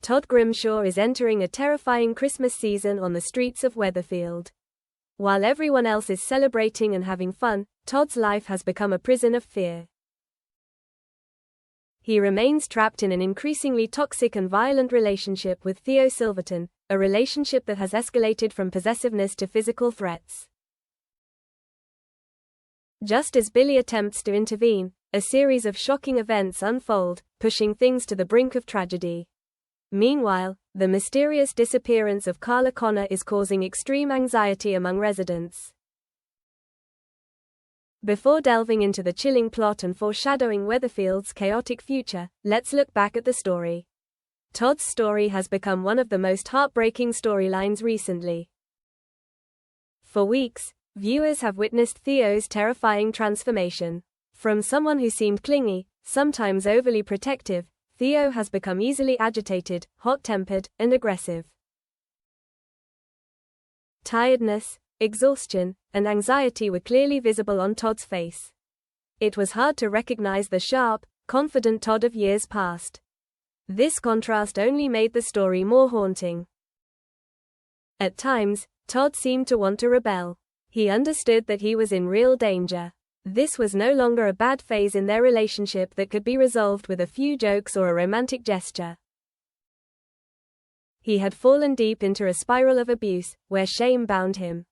Todd Grimshaw is entering a terrifying Christmas season on the streets of Weatherfield. While everyone else is celebrating and having fun, Todd's life has become a prison of fear. He remains trapped in an increasingly toxic and violent relationship with Theo Silverton, a relationship that has escalated from possessiveness to physical threats. Just as Billy attempts to intervene, a series of shocking events unfold, pushing things to the brink of tragedy. Meanwhile, the mysterious disappearance of Carla Connor is causing extreme anxiety among residents. Before delving into the chilling plot and foreshadowing Weatherfield's chaotic future, let's look back at the story. Todd's story has become one of the most heartbreaking storylines recently. For weeks, viewers have witnessed Theo's terrifying transformation. From someone who seemed clingy, sometimes overly protective, Theo has become easily agitated, hot-tempered, and aggressive. Tiredness, exhaustion, and anxiety were clearly visible on Todd's face. It was hard to recognize the sharp, confident Todd of years past. This contrast only made the story more haunting. At times, Todd seemed to want to rebel. He understood that he was in real danger. This was no longer a bad phase in their relationship that could be resolved with a few jokes or a romantic gesture. He had fallen deep into a spiral of abuse, where shame bound him.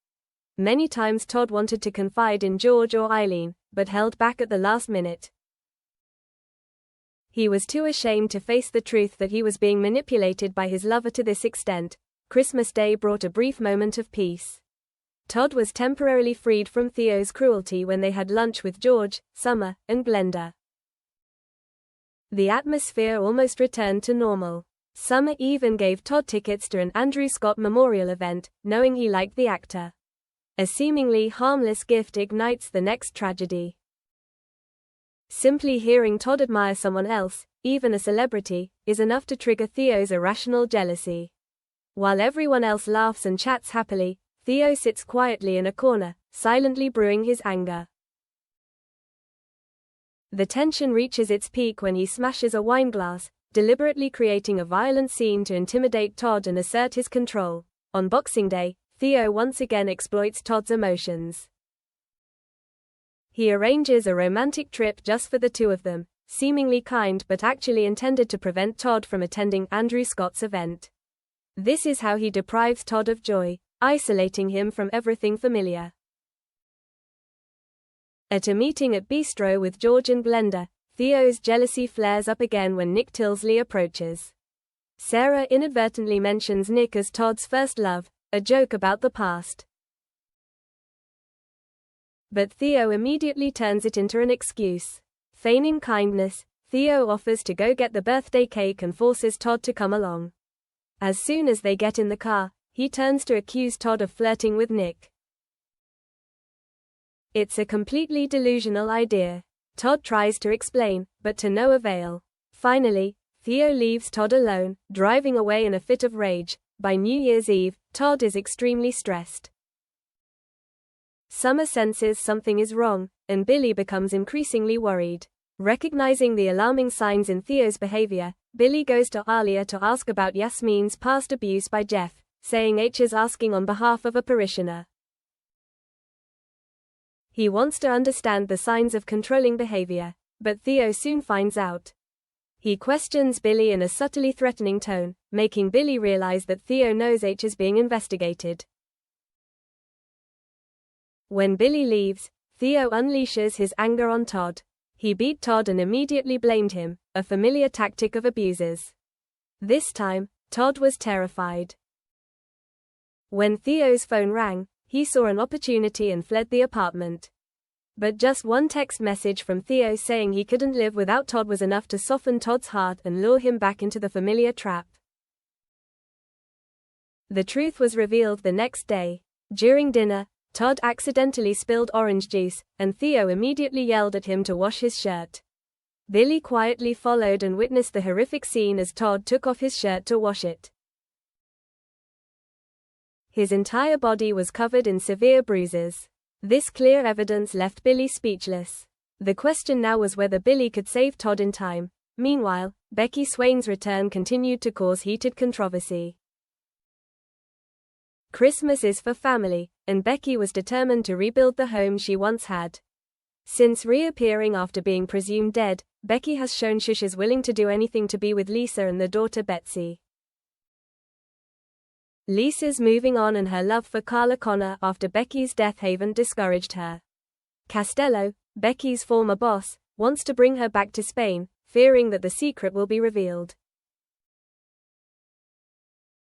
Many times Todd wanted to confide in George or Eileen, but held back at the last minute. He was too ashamed to face the truth that he was being manipulated by his lover to this extent. Christmas Day brought a brief moment of peace. Todd was temporarily freed from Theo's cruelty when they had lunch with George, Summer, and Glenda. The atmosphere almost returned to normal. Summer even gave Todd tickets to an Andrew Scott memorial event, knowing he liked the actor. A seemingly harmless gift ignites the next tragedy. Simply hearing Todd admire someone else, even a celebrity, is enough to trigger Theo's irrational jealousy. While everyone else laughs and chats happily, Theo sits quietly in a corner, silently brewing his anger. The tension reaches its peak when he smashes a wine glass, deliberately creating a violent scene to intimidate Todd and assert his control. On Boxing Day, Theo once again exploits Todd's emotions. He arranges a romantic trip just for the two of them, seemingly kind but actually intended to prevent Todd from attending Andrew Scott's event. This is how he deprives Todd of joy, isolating him from everything familiar. At a meeting at Bistro with George and Glenda, Theo's jealousy flares up again when Nick Tilsley approaches. Sarah inadvertently mentions Nick as Todd's first love, a joke about the past. But Theo immediately turns it into an excuse. Feigning kindness, Theo offers to go get the birthday cake and forces Todd to come along. As soon as they get in the car, he turns to accuse Todd of flirting with Nick. It's a completely delusional idea. Todd tries to explain, but to no avail. Finally, Theo leaves Todd alone, driving away in a fit of rage. By New Year's Eve, Todd is extremely stressed. Summer senses something is wrong, and Billy becomes increasingly worried. Recognizing the alarming signs in Theo's behavior, Billy goes to Alia to ask about Yasmin's past abuse by Jeff, saying H is asking on behalf of a parishioner. He wants to understand the signs of controlling behavior, but Theo soon finds out. He questions Billy in a subtly threatening tone, making Billy realize that Theo knows H is being investigated. When Billy leaves, Theo unleashes his anger on Todd. He beat Todd and immediately blamed him, a familiar tactic of abusers. This time, Todd was terrified. When Theo's phone rang, he saw an opportunity and fled the apartment. But just one text message from Theo saying he couldn't live without Todd was enough to soften Todd's heart and lure him back into the familiar trap. The truth was revealed the next day. During dinner, Todd accidentally spilled orange juice, and Theo immediately yelled at him to wash his shirt. Billy quietly followed and witnessed the horrific scene as Todd took off his shirt to wash it. His entire body was covered in severe bruises. This clear evidence left Billy speechless. The question now was whether Billy could save Todd in time, Meanwhile, Becky Swain's return continued to cause heated controversy. Christmas is for family, and Becky was determined to rebuild the home she once had. Since reappearing after being presumed dead, Becky has shown she is willing to do anything to be with Lisa and their daughter Betsy. Lisa's moving on and her love for Carla Connor after Becky's death haven't discouraged her. Castello, Becky's former boss, wants to bring her back to Spain, fearing that the secret will be revealed.